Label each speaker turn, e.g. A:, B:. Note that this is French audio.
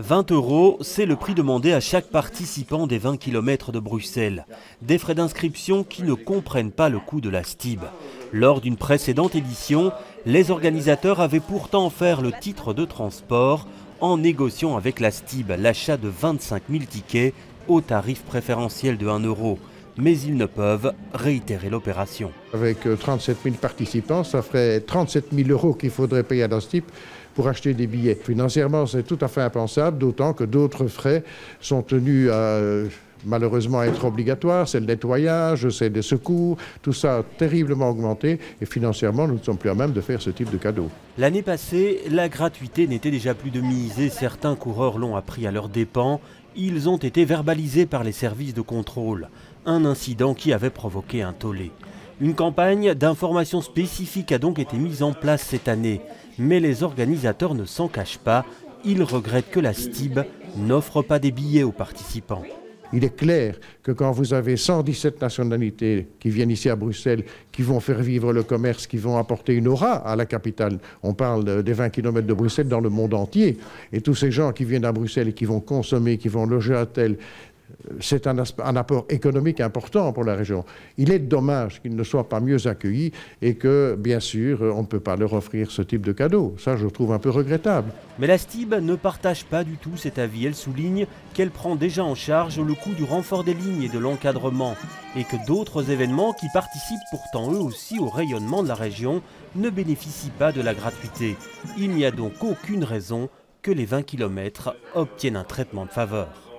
A: 20 €, c'est le prix demandé à chaque participant des 20 km de Bruxelles. Des frais d'inscription qui ne comprennent pas le coût de la STIB. Lors d'une précédente édition, les organisateurs avaient pourtant offert le titre de transport en négociant avec la STIB l'achat de 25 000 tickets au tarif préférentiel de 1 €. Mais ils ne peuvent réitérer l'opération.
B: Avec 37 000 participants, ça ferait 37 000 € qu'il faudrait payer à la STIB pour acheter des billets. Financièrement, c'est tout à fait impensable, d'autant que d'autres frais sont tenus à malheureusement être obligatoires. C'est le nettoyage, c'est des secours, tout ça a terriblement augmenté et financièrement, nous ne sommes plus à même de faire ce type de cadeau.
A: L'année passée, la gratuité n'était déjà plus de mise et certains coureurs l'ont appris à leurs dépens. Ils ont été verbalisés par les services de contrôle. Un incident qui avait provoqué un tollé. Une campagne d'information spécifique a donc été mise en place cette année. Mais les organisateurs ne s'en cachent pas. Ils regrettent que la STIB n'offre pas des billets aux participants.
B: Il est clair que quand vous avez 117 nationalités qui viennent ici à Bruxelles, qui vont faire vivre le commerce, qui vont apporter une aura à la capitale, on parle des 20 km de Bruxelles dans le monde entier, et tous ces gens qui viennent à Bruxelles et qui vont consommer, qui vont loger à tel, c'est un apport économique important pour la région. Il est dommage qu'ils ne soient pas mieux accueillis et que, bien sûr, on ne peut pas leur offrir ce type de cadeau. Ça, je trouve un peu regrettable.
A: Mais la STIB ne partage pas du tout cet avis. Elle souligne qu'elle prend déjà en charge le coût du renfort des lignes et de l'encadrement et que d'autres événements qui participent pourtant eux aussi au rayonnement de la région ne bénéficient pas de la gratuité. Il n'y a donc aucune raison que les 20 km obtiennent un traitement de faveur.